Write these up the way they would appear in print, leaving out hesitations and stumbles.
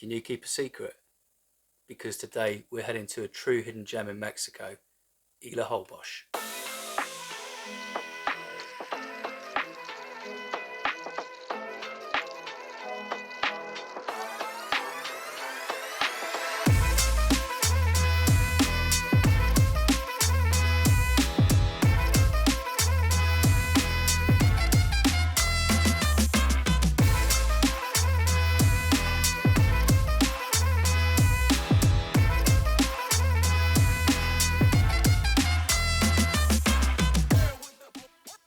Can you keep a secret? Because today we're heading to a true hidden gem in Mexico, Isla Holbox.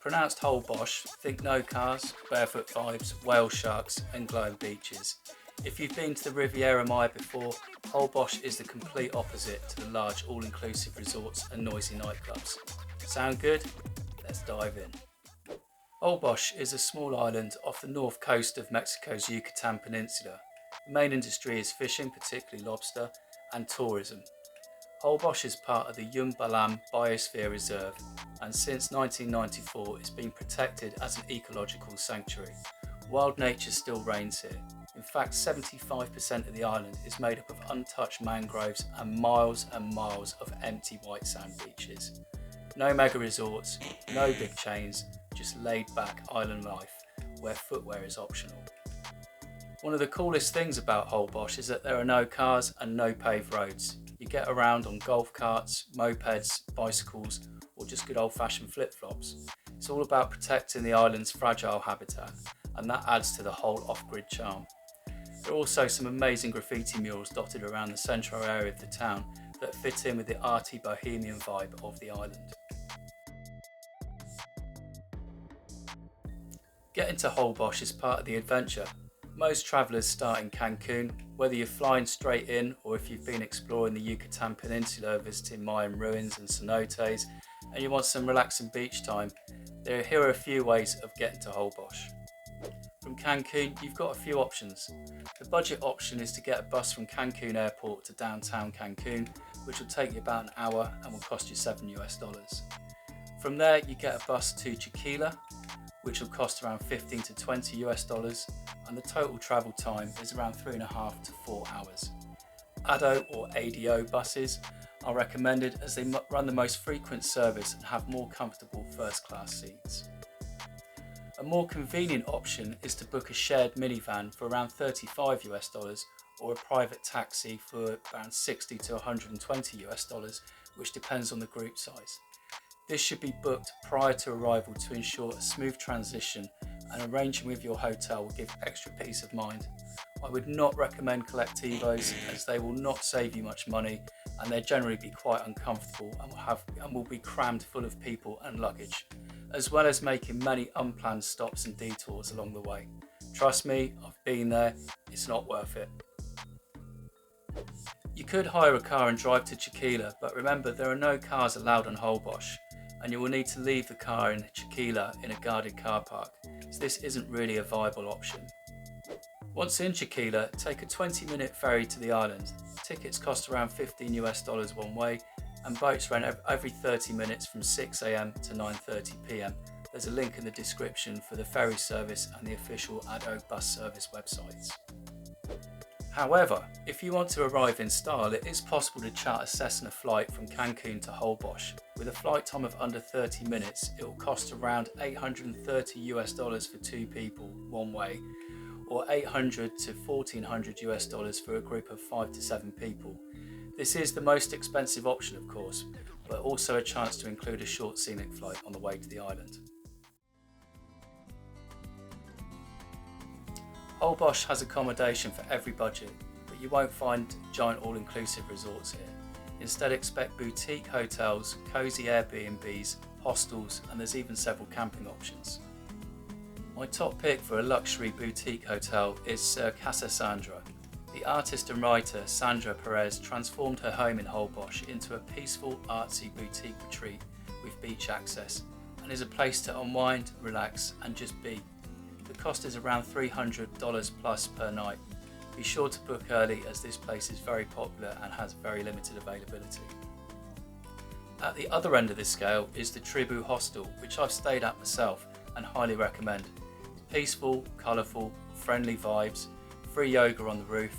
Pronounced Holbox, think no cars, barefoot vibes, whale sharks and glowing beaches. If you've been to the Riviera Maya before, Holbox is the complete opposite to the large all-inclusive resorts and noisy nightclubs. Sound good? Let's dive in. Holbox is a small island off the north coast of Mexico's Yucatan Peninsula. The main industry is fishing, particularly lobster, and tourism. Holbox is part of the Yumbalam Biosphere Reserve, and since 1994 it's been protected as an ecological sanctuary. Wild nature still reigns here. In fact, 75% of the island is made up of untouched mangroves and miles of empty white sand beaches. No mega resorts, no big chains, just laid back island life where footwear is optional. One of the coolest things about Holbox is that there are no cars and no paved roads. You get around on golf carts, mopeds, bicycles, or just good old-fashioned flip-flops. It's all about protecting the island's fragile habitat, and that adds to the whole off-grid charm. There are also some amazing graffiti murals dotted around the central area of the town that fit in with the arty bohemian vibe of the island. Getting to Holbox is part of the adventure. Most travellers start in Cancun, whether you're flying straight in or if you've been exploring the Yucatan Peninsula visiting Mayan ruins and cenotes and you want some relaxing beach time, here are a few ways of getting to Holbox. From Cancun, you've got a few options. The budget option is to get a bus from Cancun Airport to downtown Cancun, which will take you about an hour and will cost you $7. From there, you get a bus to Chiquila, which will cost around $15 to $20, and the total travel time is around 3.5 to 4 hours. ADO or ADO buses are recommended as they run the most frequent service and have more comfortable first class seats. A more convenient option is to book a shared minivan for around $35 or a private taxi for around $60 to $120, which depends on the group size. This should be booked prior to arrival to ensure a smooth transition, and arranging with your hotel will give extra peace of mind. I would not recommend collectivos as they will not save you much money and they'll generally be quite uncomfortable and will be crammed full of people and luggage, as well as making many unplanned stops and detours along the way. Trust me, I've been there, it's not worth it. You could hire a car and drive to Chiquila, but remember there are no cars allowed on Holbox, and you will need to leave the car in Chiquila in a guarded car park, so this isn't really a viable option. Once in Chiquila, take a 20-minute ferry to the island. Tickets cost around $15 one way, and boats run every 30 minutes from 6 AM to 9:30 PM. There's a link in the description for the ferry service and the official ADO bus service websites. However, if you want to arrive in style, it is possible to charter a Cessna flight from Cancun to Holbox. With a flight time of under 30 minutes, it will cost around $830 for 2 people one way, or $800 to $1,400 for a group of 5 to 7 people. This is the most expensive option, of course, but also a chance to include a short scenic flight on the way to the island. Holbox has accommodation for every budget, but you won't find giant all-inclusive resorts here. Instead, expect boutique hotels, cosy Airbnbs, hostels, and there's even several camping options. My top pick for a luxury boutique hotel is Casa Sandra. The artist and writer Sandra Perez transformed her home in Holbox into a peaceful, artsy boutique retreat with beach access, and is a place to unwind, relax, and just be. The cost is around $300 plus per night. Be sure to book early as this place is very popular and has very limited availability. At the other end of this scale is the Tribu Hostel, which I've stayed at myself and highly recommend. Peaceful, colourful, friendly vibes, free yoga on the roof,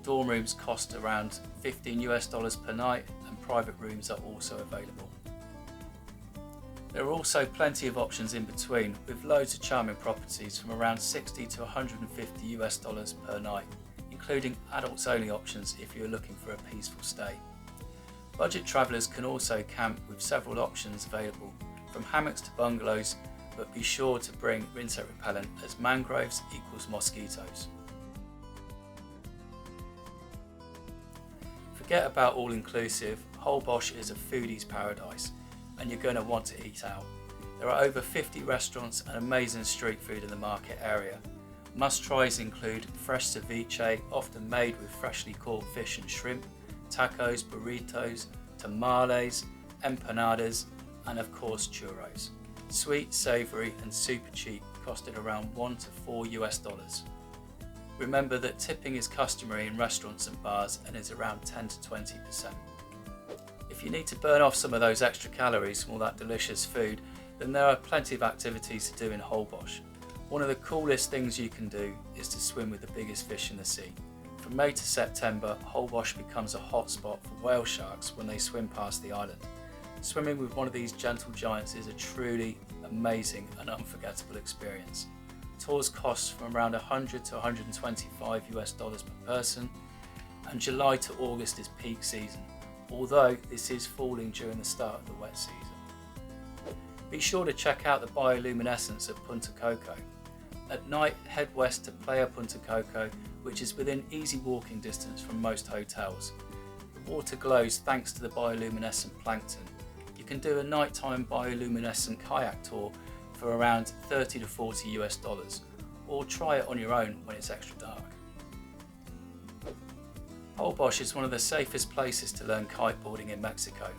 Dorm rooms cost around $15 per night, and private rooms are also available. There are also plenty of options in between, with loads of charming properties from around $60 to $150 per night, including adults only options if you're looking for a peaceful stay. Budget travellers can also camp with several options available, from hammocks to bungalows, but be sure to bring insect repellent as mangroves equals mosquitoes. Forget about all-inclusive, Holbox is a foodie's paradise, and you're going to want to eat out. There are over 50 restaurants and amazing street food in the market area. Must-tries include fresh ceviche, often made with freshly caught fish and shrimp, tacos, burritos, tamales, empanadas, and of course churros. Sweet, savoury and super cheap, costing around $1 to $4. Remember that tipping is customary in restaurants and bars and is around 10 to 20%. If you need to burn off some of those extra calories from all that delicious food, then there are plenty of activities to do in Holbox. One of the coolest things you can do is to swim with the biggest fish in the sea. From May to September, Holbox becomes a hotspot for whale sharks when they swim past the island. Swimming with one of these gentle giants is a truly amazing and unforgettable experience. Tours cost from around $100 to $125 per person, and July to August is peak season, although this is falling during the start of the wet season. Be sure to check out the bioluminescence at Punta Coco. At night, head west to Playa Punta Coco, which is within easy walking distance from most hotels. The water glows thanks to the bioluminescent plankton. You can do a nighttime bioluminescent kayak tour for around $30 to $40, or try it on your own when it's extra dark. Holbox is one of the safest places to learn kiteboarding in Mexico.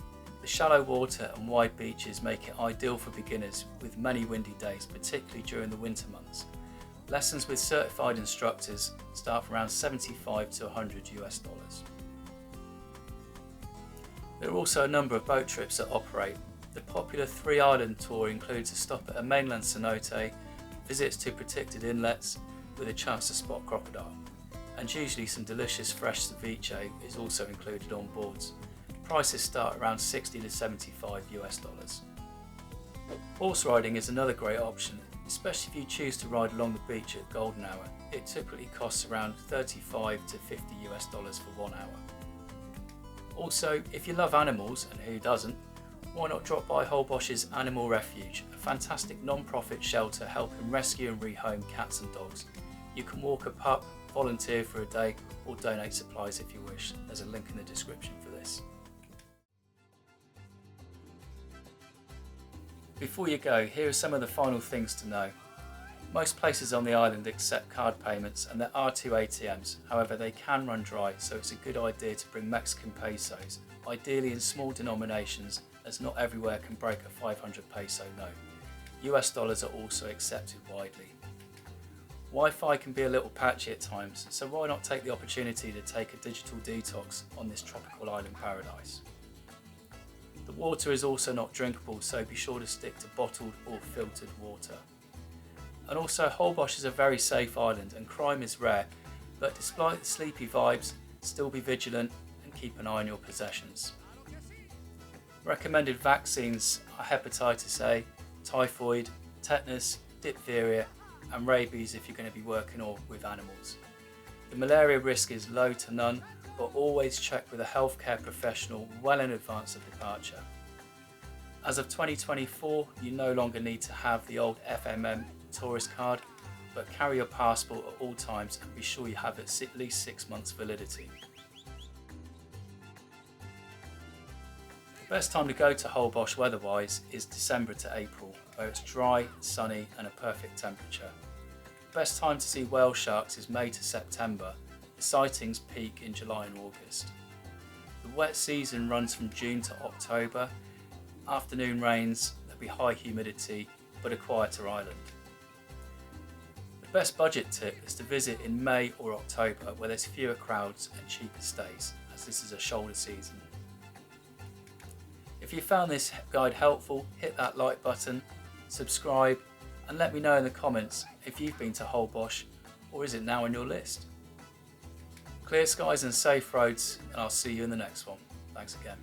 The shallow water and wide beaches make it ideal for beginners with many windy days, particularly during the winter months. Lessons with certified instructors start from around $75 to $100. There are also a number of boat trips that operate. The popular 3-island tour includes a stop at a mainland cenote, visits to protected inlets with a chance to spot crocodile, and usually some delicious fresh ceviche is also included on boards. Prices start around $60 to $75. Horse riding is another great option, especially if you choose to ride along the beach at golden hour. It typically costs around $35 to $50 for 1 hour. Also, if you love animals, and who doesn't, why not drop by Holbox's Animal Refuge, a fantastic non-profit shelter helping rescue and rehome cats and dogs. You can walk a pup, volunteer for a day, or donate supplies if you wish. There's a link in the description for this. Before you go, here are some of the final things to know. Most places on the island accept card payments, and there are 2 ATMs, however they can run dry, so it's a good idea to bring Mexican pesos, ideally in small denominations, as not everywhere can break a 500 peso note. US dollars are also accepted widely. Wi-Fi can be a little patchy at times, so why not take the opportunity to take a digital detox on this tropical island paradise. The water is also not drinkable, so be sure to stick to bottled or filtered water. And also, Holbox is a very safe island and crime is rare, but despite the sleepy vibes, still be vigilant and keep an eye on your possessions. Recommended vaccines are hepatitis A, typhoid, tetanus, diphtheria and rabies if you're going to be working with animals. The malaria risk is low to none, but always check with a healthcare professional well in advance of departure. As of 2024, you no longer need to have the old FMM tourist card, but carry your passport at all times and be sure you have at least 6 months validity. The best time to go to Holbox weather-wise is December to April, where it's dry, sunny and a perfect temperature. The best time to see whale sharks is May to September. The sightings peak in July and August. The wet season runs from June to October. Afternoon rains, there'll be high humidity, but a quieter island. The best budget tip is to visit in May or October, where there's fewer crowds and cheaper stays, as this is a shoulder season. If you found this guide helpful, hit that like button, subscribe, and let me know in the comments if you've been to Holbox, or is it now on your list. Clear skies and safe roads, and I'll see you in the next one. Thanks again.